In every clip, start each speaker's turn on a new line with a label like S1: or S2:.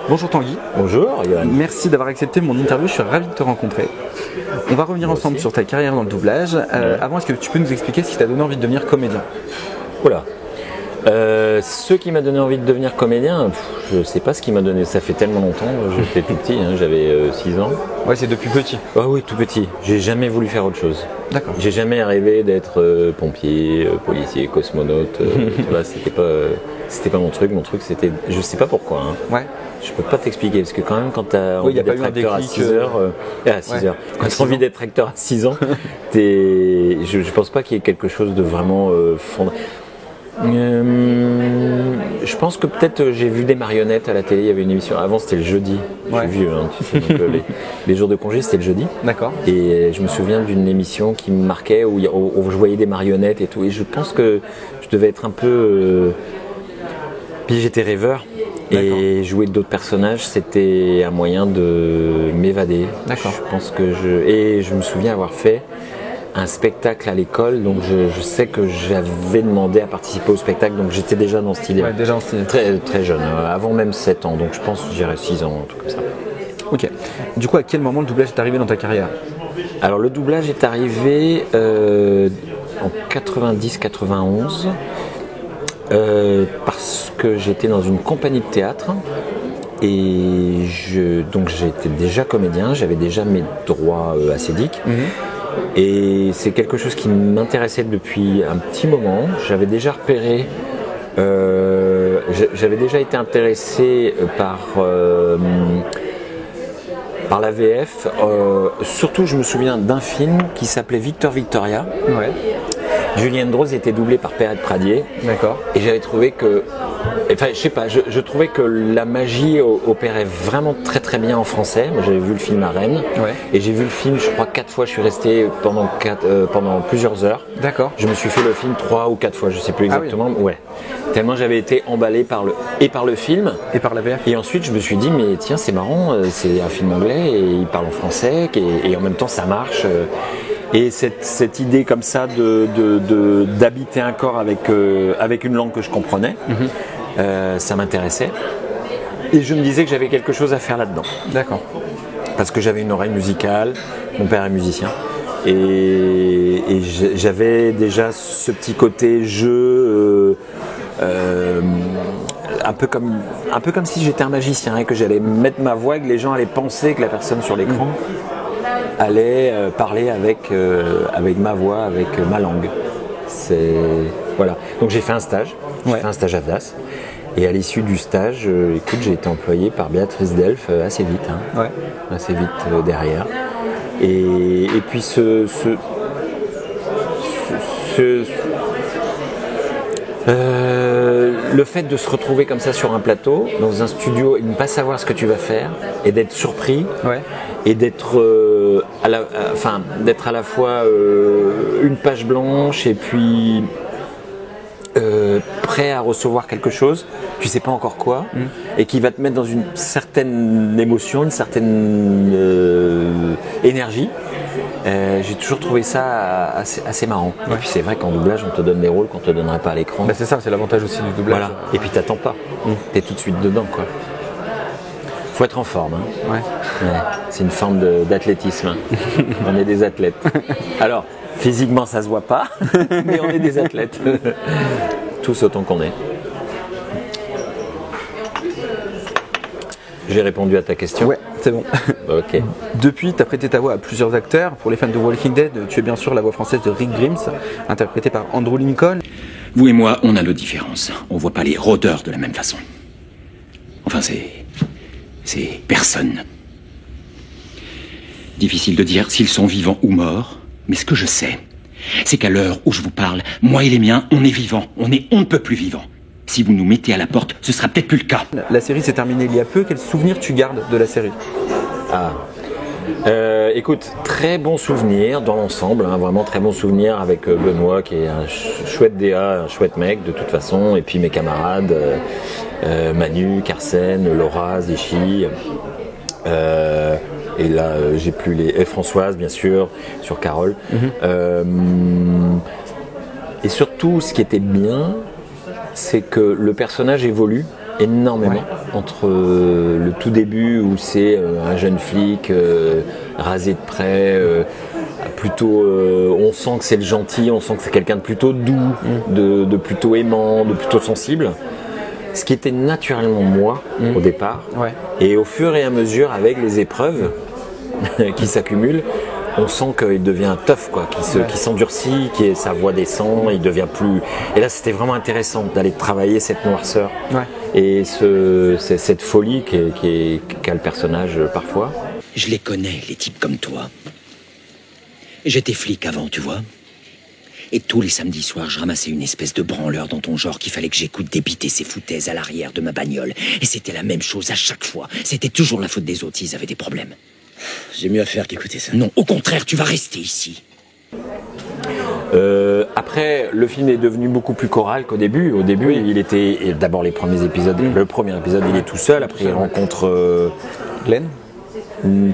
S1: Bonjour Tanguy.
S2: Bonjour Johan.
S1: Merci d'avoir accepté mon interview, je suis ravi de te rencontrer. On va revenir ensemble sur ta carrière dans le doublage. Avant, est-ce que tu peux nous expliquer ce qui t'a donné envie de devenir comédien?
S2: Voilà. Ce qui m'a donné envie de devenir comédien, je sais pas ce qui m'a donné, ça fait tellement longtemps, j'étais tout petit, j'avais 6 ans.
S1: Ouais, c'est depuis petit.
S2: Ah oui, tout petit, j'ai jamais voulu faire autre chose.
S1: D'accord.
S2: J'ai jamais rêvé d'être pompier, policier, cosmonaute, tu vois, c'était pas mon truc c'était, je sais pas pourquoi.
S1: Ouais.
S2: Je peux pas t'expliquer, parce que quand même quand tu as envie d'être acteur à 6 heures, quand tu as envie d'être acteur à 6 ans, je pense pas qu'il y ait quelque chose de vraiment je pense que peut-être j'ai vu des marionnettes à la télé, il y avait une émission, avant c'était le jeudi, je suis vieux, tu sais, donc, les jours de congé c'était le jeudi.
S1: D'accord.
S2: Et je me souviens d'une émission qui me marquait où je voyais des marionnettes et tout, et je pense que je devais être un peu... Puis j'étais rêveur. Et jouer d'autres personnages, c'était un moyen de m'évader.
S1: D'accord.
S2: Je pense que je me souviens avoir fait un spectacle à l'école, donc je sais que j'avais demandé à participer au spectacle, donc j'étais déjà dans cette idée.
S1: Ouais, déjà en style.
S2: Très, très jeune, avant même 7 ans, donc je pense que j'irais 6 ans, un truc comme ça.
S1: Ok. Du coup, à quel moment le doublage est arrivé dans ta carrière?
S2: Alors le doublage est arrivé en 90-91. Parce que j'étais dans une compagnie de théâtre et donc j'étais déjà comédien, j'avais déjà mes droits acédiques. Et c'est quelque chose qui m'intéressait depuis un petit moment. J'avais déjà repéré, j'avais déjà été intéressé par la VF. Surtout, je me souviens d'un film qui s'appelait Victor Victoria.
S1: Ouais.
S2: Julienne Drose était doublée par Perrette Pradier.
S1: D'accord.
S2: Et j'avais trouvé que... Enfin, je sais pas, je trouvais que la magie opérait vraiment très très bien en français. Moi, j'avais vu le film à Rennes.
S1: Ouais.
S2: Et j'ai vu le film, je crois, 4 fois. Je suis resté pendant plusieurs heures.
S1: D'accord.
S2: Je me suis fait le film 3 ou 4 fois, je sais plus exactement.
S1: Ah oui.
S2: Ouais. Tellement j'avais été emballé par le film.
S1: Et par la VF.
S2: Et ensuite, je me suis dit, mais tiens, c'est marrant, c'est un film anglais et il parle en français. Et en même temps, ça marche. Et cette idée comme ça d'habiter un corps avec une langue que je comprenais, ça m'intéressait. Et je me disais que j'avais quelque chose à faire là-dedans.
S1: D'accord.
S2: Parce que j'avais une oreille musicale, mon père est musicien. Et j'avais déjà ce petit côté jeu, un peu comme si j'étais un magicien et que j'allais mettre ma voix et que les gens allaient penser que la personne sur l'écran allait parler avec ma voix, avec ma langue. Voilà. Donc j'ai fait un stage, à VAS. Et à l'issue du stage, j'ai été employé par Béatrice Delph assez vite, assez vite derrière. Et puis le fait de se retrouver comme ça sur un plateau, dans un studio, et de ne pas savoir ce que tu vas faire, et d'être surpris, et d'être à la fois une page blanche et puis prêt à recevoir quelque chose, tu sais pas encore quoi, et qui va te mettre dans une certaine émotion, une certaine énergie. J'ai toujours trouvé ça assez marrant. Et puis c'est vrai qu'en doublage, on te donne des rôles qu'on te donnerait pas à l'écran.
S1: C'est ça, c'est l'avantage aussi du doublage.
S2: Voilà. Et puis t'attends pas. T'es tout de suite dedans, quoi. Faut être en forme.
S1: Ouais.
S2: C'est une forme d'athlétisme. On est des athlètes. Alors, physiquement, ça se voit pas, mais on est des athlètes. Tous autant qu'on est. J'ai répondu à ta question.
S1: Ouais, c'est bon.
S2: Ok.
S1: Depuis, tu as prêté ta voix à plusieurs acteurs. Pour les fans de Walking Dead, tu es bien sûr la voix française de Rick Grimes, interprété par Andrew Lincoln.
S3: Vous et moi, on a nos différences. On voit pas les rôdeurs de la même façon. Enfin, c'est personne. Difficile de dire s'ils sont vivants ou morts, mais ce que je sais, c'est qu'à l'heure où je vous parle, moi et les miens, on est vivants. On ne peut plus vivants. Si vous nous mettez à la porte, ce sera peut-être plus le cas.
S1: La série s'est terminée il y a peu. Quel souvenir tu gardes de la série?
S2: Écoute, très bon souvenir dans l'ensemble, vraiment très bon souvenir avec Benoît qui est un chouette DA, un chouette mec de toute façon, et puis mes camarades, Manu, Carsen, Laura, Zéchi, et là j'ai plus et Françoise bien sûr, sur Carole. Et surtout ce qui était bien, c'est que le personnage évolue énormément.
S1: Ouais.
S2: Entre le tout début où c'est un jeune flic rasé de près, plutôt, on sent que c'est le gentil, on sent que c'est quelqu'un de plutôt doux, de plutôt aimant, de plutôt sensible. Ce qui était naturellement moi au départ.
S1: Ouais.
S2: Et au fur et à mesure, avec les épreuves qui s'accumulent, on sent qu'il devient tough, quoi, qu'il s'endurcit, sa voix descend, il devient plus. Et là, c'était vraiment intéressant d'aller travailler cette noirceur et cette folie qu'a le personnage parfois.
S3: Je les connais, les types comme toi. J'étais flic avant, tu vois. Et tous les samedis soirs, je ramassais une espèce de branleur dans ton genre qu'il fallait que j'écoute débiter ses foutaises à l'arrière de ma bagnole. Et c'était la même chose à chaque fois. C'était toujours la faute des autres s'ils avaient des problèmes.
S4: J'ai mieux à faire qu'écouter ça.
S3: Non, au contraire, tu vas rester ici.
S2: Après, le film est devenu beaucoup plus choral qu'au début. Au début, il était d'abord les premiers épisodes. Le premier épisode, il est tout seul. Après, il rencontre
S1: Glenn.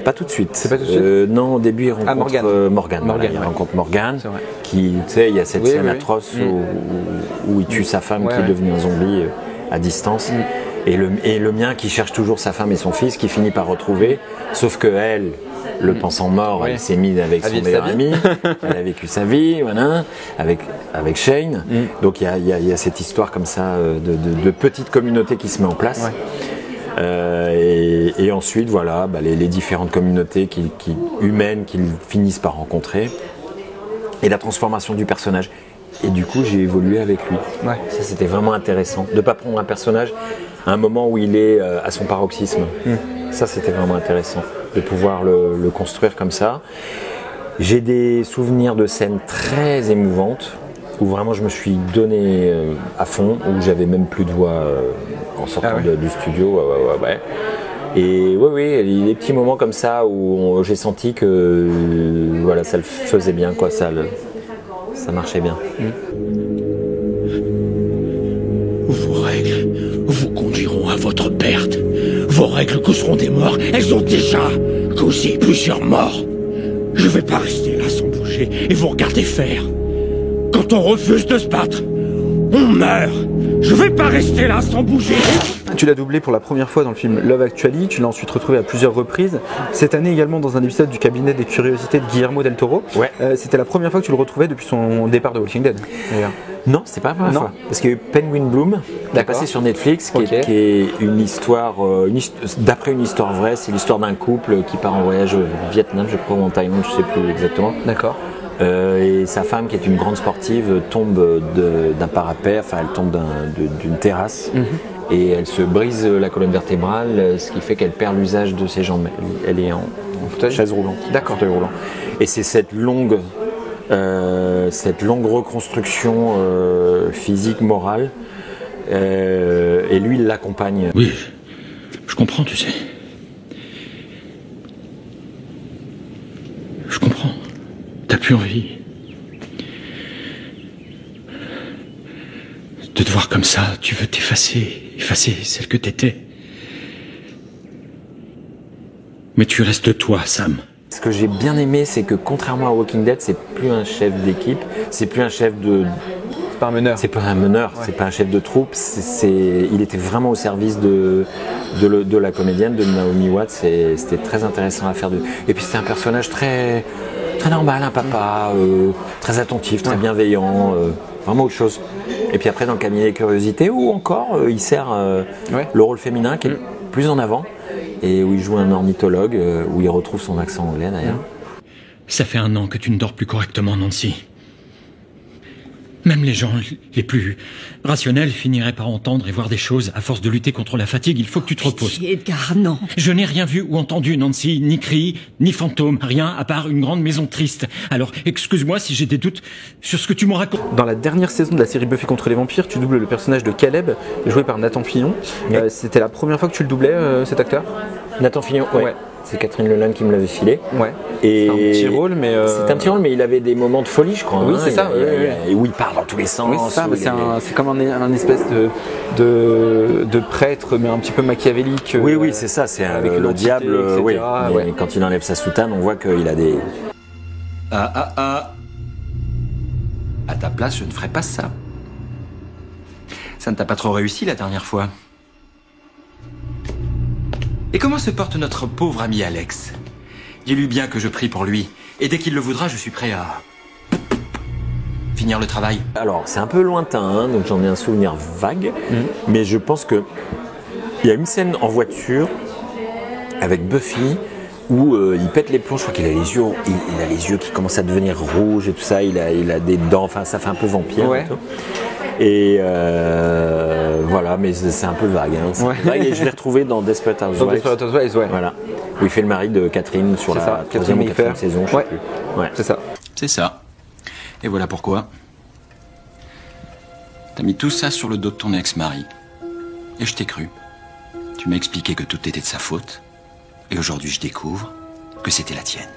S2: Pas tout de suite.
S1: C'est pas tout de suite
S2: non, au début, il rencontre Morgan. Il rencontre Morgan, qui, tu sais, il y a cette scène atroce où il tue sa femme qui est devenue un zombie à distance. Et le mien qui cherche toujours sa femme et son fils, qui finit par retrouver, sauf que elle, le pensant mort, elle s'est mise avec son meilleur ami, elle a vécu sa vie, voilà, avec Shane. Donc il y a cette histoire comme ça de petite communauté qui se met en place. Et ensuite, voilà, les différentes communautés humaines qu'ils finissent par rencontrer, et la transformation du personnage. Et du coup, j'ai évolué avec lui. Ça, c'était vraiment intéressant de ne pas prendre un personnage à un moment où il est à son paroxysme. Ça, c'était vraiment intéressant de pouvoir le construire comme ça. J'ai des souvenirs de scènes très émouvantes où vraiment je me suis donné à fond, où j'avais même plus de voix en sortant du studio. Et oui, des petits moments comme ça où j'ai senti que voilà, ça le faisait bien, quoi, ça marchait bien.
S3: Vos règles vous conduiront à votre perte. Vos règles causeront des morts. Elles ont déjà causé plusieurs morts. Je vais pas rester là sans bouger et vous regarder faire. Quand on refuse de se battre, on meurt. Je vais pas rester là sans bouger.
S1: Tu l'as doublé pour la première fois dans le film Love Actually, tu l'as ensuite retrouvé à plusieurs reprises. Cette année également dans un épisode du cabinet des curiosités de Guillermo del Toro. C'était la première fois que tu le retrouvais depuis son départ de Walking Dead.
S2: Non, c'était pas la première fois. Parce qu'il y a eu Penguin Bloom, qui est passé sur Netflix, qui est une histoire, d'après une histoire vraie. C'est l'histoire d'un couple qui part en voyage au Vietnam, je crois, ou en Thaïlande, je sais plus exactement.
S1: D'accord.
S2: Et sa femme, qui est une grande sportive, tombe d'un parapet, enfin elle tombe d'une terrasse. Et elle se brise la colonne vertébrale, ce qui fait qu'elle perd l'usage de ses jambes. Elle est en chaise roulante.
S1: D'accord.
S2: Fauteuil roulant. Et c'est cette longue reconstruction physique, morale. Et lui, il l'accompagne.
S3: Oui, je comprends, tu sais. Je comprends. T'as plus envie de te voir comme ça. Tu veux effacer celle que t'étais. Mais tu restes toi, Sam.
S2: Ce que j'ai bien aimé, c'est que contrairement à Walking Dead, c'est plus un chef d'équipe, c'est plus un chef de...
S1: C'est pas un meneur.
S2: C'est pas un meneur, c'est pas un chef de troupe, il était vraiment au service de la comédienne, de Naomi Watts, et c'était très intéressant à faire. Et puis c'était un personnage très normal, un papa, très attentif, très bienveillant, vraiment autre chose. Et puis après dans le cabinet des curiosités, où encore il sert le rôle féminin qui est plus en avant, et où il joue un ornithologue, où il retrouve son accent anglais d'ailleurs.
S3: Ça fait 1 an que tu ne dors plus correctement, Nancy. Même les gens les plus rationnels finiraient par entendre et voir des choses. À force de lutter contre la fatigue, il faut que tu te reposes.
S5: Edgar, non.
S3: Je n'ai rien vu ou entendu, Nancy, ni cri, ni fantôme, rien à part une grande maison triste. Alors, excuse-moi si j'ai des doutes sur ce que tu m'en racontes.
S1: Dans la dernière saison de la série Buffy contre les vampires, tu doubles le personnage de Caleb, joué par Nathan Fillion. C'était la première fois que tu le doublais, cet acteur ?
S2: Nathan Fillion, ouais. C'est Catherine Leland qui me l'avait filé.
S1: Et c'est un petit rôle, mais...
S2: C'est un petit rôle, mais il avait des moments de folie, je crois.
S1: Oui, c'est ça.
S2: Et où il part dans tous les sens.
S1: Oui, c'est ça. C'est comme un espèce de prêtre, mais un petit peu machiavélique.
S2: Oui, c'est ça. C'est avec le diable.
S1: Etc.
S2: Quand il enlève sa soutane, on voit qu'il a des...
S6: À ta place, je ne ferais pas ça. Ça ne t'a pas trop réussi la dernière fois. Et comment se porte notre pauvre ami Alex? Dis-lui bien que je prie pour lui. Et dès qu'il le voudra, je suis prêt à... finir le travail.
S2: Alors, c'est un peu lointain, hein, donc j'en ai un souvenir vague. Mais je pense que il y a une scène en voiture avec Buffy où il pète les plombs. Je crois qu'il a les yeux, il a les yeux qui commencent à devenir rouges et tout ça. Il a des dents, enfin ça fait un peu vampire.
S1: Ouais.
S2: Et tout. Et voilà, mais c'est un peu vague. Hein, c'est un peu vague. Et je l'ai retrouvé dans Desperate Housewives.
S1: Dans Desperate Housewives, ouais.
S2: Voilà, où il fait le mari de Catherine sur la
S1: ça,
S2: troisième ou quatrième
S1: Catherine
S2: saison, je sais plus. Ouais.
S1: C'est ça.
S6: C'est ça. Et voilà pourquoi. T'as mis tout ça sur le dos de ton ex-mari. Et je t'ai cru. Tu m'as expliqué que tout était de sa faute. Et aujourd'hui, je découvre que c'était la tienne.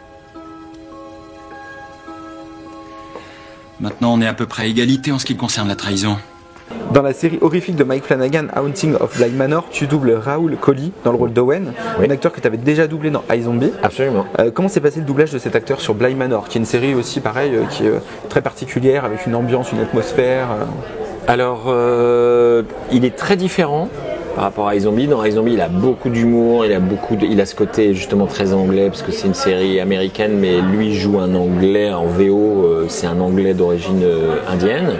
S6: Maintenant, on est à peu près à égalité en ce qui concerne la trahison.
S1: Dans la série horrifique de Mike Flanagan, Haunting of Bly Manor, tu doubles Raoul Coley dans le rôle d'Owen, un acteur que tu avais déjà doublé dans iZombie.
S2: Absolument.
S1: Comment s'est passé le doublage de cet acteur sur Bly Manor, qui est une série aussi pareil, qui est très particulière, avec une ambiance, une atmosphère
S2: Alors, il est très différent par rapport à iZombie. Dans iZombie, il a beaucoup d'humour, il a ce côté justement très anglais, parce que c'est une série américaine, mais lui joue un anglais en VO, c'est un anglais d'origine indienne.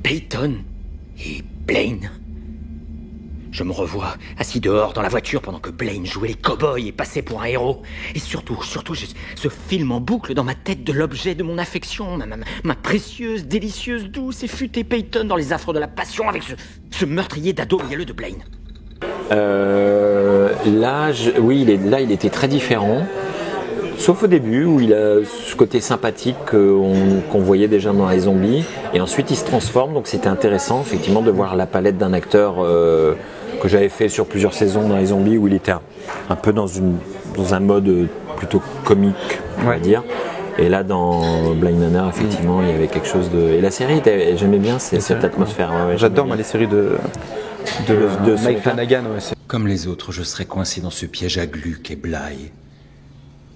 S4: Peyton et Blaine. Je me revois assis dehors dans la voiture pendant que Blaine jouait les cow-boys et passait pour un héros. Et surtout, ce film en boucle dans ma tête de l'objet de mon affection, ma précieuse, délicieuse, douce et futée Peyton dans les affres de la passion avec ce meurtrier d'ado mielleux de Blaine.
S2: Il était très différent. Sauf au début où il a ce côté sympathique qu'on voyait déjà dans les zombies, et ensuite il se transforme, donc c'était intéressant effectivement de voir la palette d'un acteur que j'avais fait sur plusieurs saisons dans les zombies, où il était un peu dans un mode plutôt comique, on va dire. Et là dans Bly Manor, effectivement, il y avait quelque chose de... Et la série, j'aimais bien cette atmosphère. Ouais,
S1: J'adore moi les séries de Mike Flanagan. Ouais,
S6: Comme les autres, je serais coincé dans ce piège à glu qu'est Bly.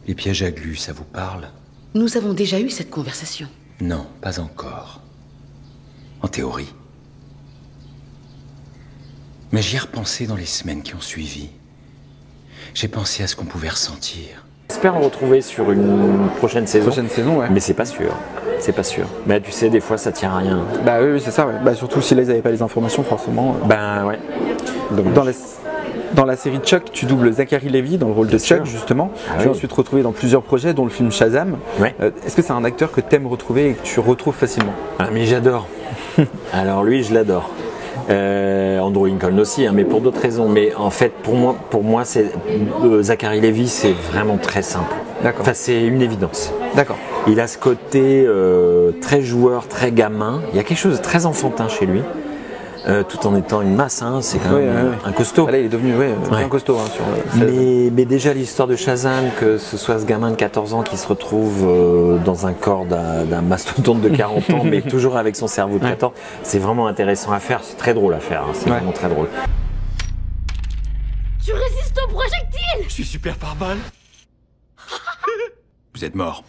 S6: Les pièges à glu, ça vous parle?
S5: Nous avons déjà eu cette conversation.
S6: Non, pas encore. En théorie. Mais j'y ai repensé dans les semaines qui ont suivi. J'ai pensé à ce qu'on pouvait ressentir.
S2: J'espère le retrouver sur une prochaine saison.
S1: Ouais.
S2: Mais c'est pas sûr. C'est pas sûr. Mais tu sais, des fois, ça tient à rien.
S1: Bah oui, c'est ça. Ouais. Bah, surtout si là, ils n'avaient pas les informations, forcément.
S2: Ben ouais. Donc,
S1: dans la série Chuck, tu doubles Zachary Levi dans le rôle de Chuck, justement. Tu l'as ensuite retrouvé dans plusieurs projets, dont le film Shazam.
S2: Ouais.
S1: Est-ce que c'est un acteur que tu aimes retrouver et que tu retrouves facilement?
S2: Ah, mais j'adore. Alors lui, je l'adore. Andrew Lincoln aussi, hein, mais pour d'autres raisons. Mais en fait, pour moi c'est Zachary Levi, c'est vraiment très simple.
S1: D'accord.
S2: Enfin, c'est une évidence.
S1: D'accord.
S2: Il a ce côté très joueur, très gamin. Il y a quelque chose de très enfantin chez lui. Tout en étant une masse, hein, c'est quand même un costaud.
S1: Là, il est devenu un costaud. Hein,
S2: mais déjà l'histoire de Shazam, que ce soit ce gamin de 14 ans qui se retrouve dans un corps d'un mastodonte de 40 ans, mais toujours avec son cerveau de 14, c'est vraiment intéressant à faire, c'est très drôle à faire, hein, c'est vraiment très drôle.
S5: Tu résistes aux projectiles!
S6: Je suis super par balle. Vous êtes mort.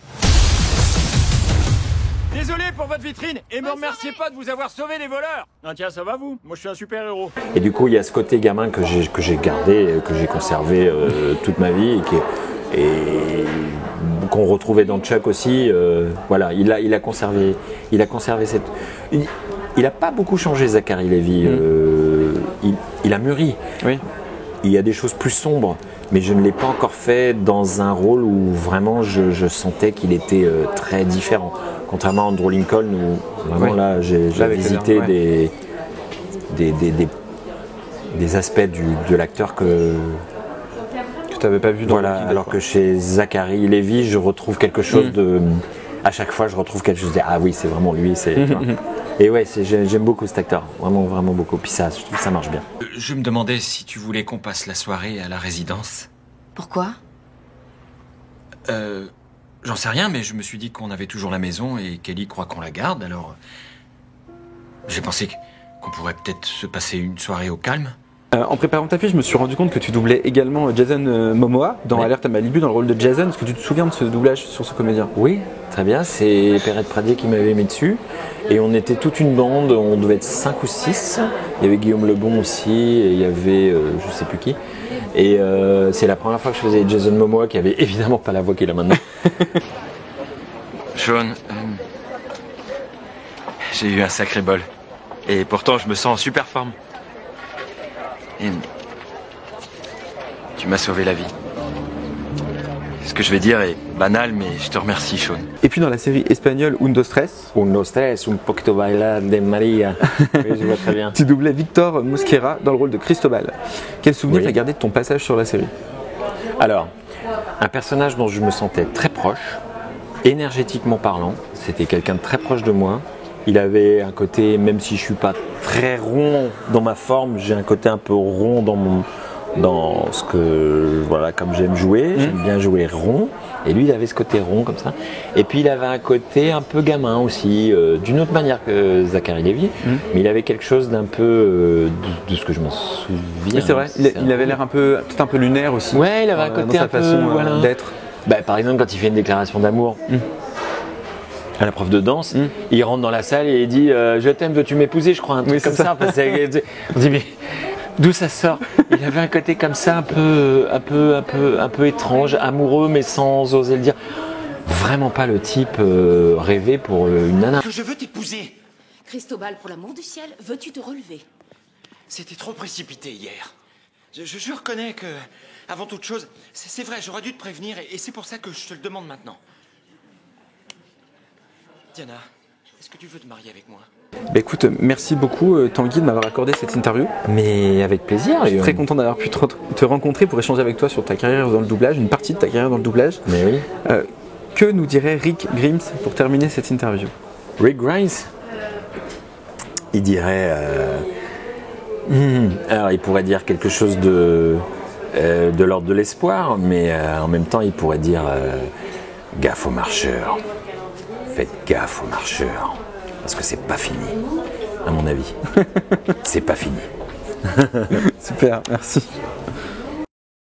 S7: Désolé pour votre vitrine, et me remerciez pas de vous avoir sauvé les voleurs. Ah tiens, ça va vous? Moi je suis un super héros.
S2: Et du coup, il y a ce côté gamin que j'ai gardé, que j'ai conservé toute ma vie, et qu'on retrouvait dans Chuck aussi. Voilà, il a conservé cette... Il a pas beaucoup changé, Zachary Levi. Il a mûri.
S1: Oui.
S2: Il y a des choses plus sombres, mais je ne l'ai pas encore fait dans un rôle où vraiment je sentais qu'il était très différent. Contrairement à Andrew Lincoln, où vraiment là j'ai visité des aspects de l'acteur que
S1: tu n'avais pas vu dans
S2: voilà, alors que chez Zachary Levi, je retrouve quelque chose de... À chaque fois, je retrouve quelque chose de... Ah oui, c'est vraiment lui. Et ouais, j'aime beaucoup cet acteur, vraiment, vraiment beaucoup. Puis ça, je trouve que ça marche bien.
S6: Je me demandais si tu voulais qu'on passe la soirée à la résidence.
S5: Pourquoi?
S6: J'en sais rien, mais je me suis dit qu'on avait toujours la maison et Kelly croit qu'on la garde, alors... J'ai pensé qu'on pourrait peut-être se passer une soirée au calme.
S1: En préparant ta fiche, je me suis rendu compte que tu doublais également Jason Momoa dans Alerte à Malibu dans le rôle de Jason. Est-ce que tu te souviens de ce doublage sur ce comédien?
S2: Oui, très bien. C'est Perrette Pradier qui m'avait mis dessus. Et on était toute une bande, on devait être 5 ou 6. Il y avait Guillaume Lebon aussi, et il y avait je sais plus qui. Et c'est la première fois que je faisais Jason Momoa, qui avait évidemment pas la voix qu'il a maintenant.
S8: Sean, j'ai eu un sacré bol. Et pourtant, je me sens en super forme. Et tu m'as sauvé la vie. Ce que je vais dire est banal, mais je te remercie, Sean.
S1: Et puis dans la série espagnole Undo Stress,
S2: Un poquito bailar de Maria. Oui, je vois très bien.
S1: tu doublais Victor Mosquera dans le rôle de Cristobal. Quel souvenir
S2: Oui.
S1: t'as gardé de ton passage sur la série?
S2: Alors, un personnage dont je me sentais très proche, énergétiquement parlant, c'était quelqu'un de très proche de moi. Il avait un côté, même si je suis pas très rond dans ma forme, j'ai un côté un peu rond dans ce que, voilà, comme j'aime jouer, j'aime bien jouer rond. Et lui, il avait ce côté rond comme ça. Et puis, il avait un côté un peu gamin aussi, d'une autre manière que Zachary Levi, mais il avait quelque chose d'un peu de ce que je m'en souviens.
S1: Mais c'est vrai, il avait l'air peut-être un peu lunaire aussi.
S2: Ouais, il avait un côté
S1: dans sa
S2: un peu,
S1: façon
S2: voilà,
S1: d'être.
S2: Bah, par exemple, quand il fait une déclaration d'amour à la prof de danse, il rentre dans la salle et il dit je t'aime, veux-tu m'épouser, je crois, un truc
S1: Oui,
S2: comme
S1: c'est
S2: ça. Enfin, on dit mais d'où ça sort? Il avait un côté comme ça, un peu étrange, amoureux, mais sans oser le dire. Vraiment pas le type rêvé pour une nana.
S3: Que je veux t'épouser.
S5: Cristobal, pour l'amour du ciel, veux-tu te relever?
S3: C'était trop précipité hier. Je reconnais que, avant toute chose, c'est vrai, j'aurais dû te prévenir et c'est pour ça que je te le demande maintenant. Diana, est-ce que tu veux te marier avec moi?
S1: Bah écoute, merci beaucoup Tanguy de m'avoir accordé cette interview.
S2: Mais avec plaisir.
S1: Je suis très content d'avoir pu te rencontrer pour échanger avec toi sur ta carrière dans le doublage, une partie de ta carrière dans le doublage.
S2: Mais oui.
S1: Que nous dirait Rick Grimes pour terminer cette interview?
S2: Rick Grimes, il dirait... alors, il pourrait dire quelque chose de l'ordre de l'espoir, mais en même temps, il pourrait dire gaffe aux marcheurs. Faites gaffe aux marcheurs. Parce que c'est pas fini, à mon avis. C'est pas fini.
S1: Super, merci.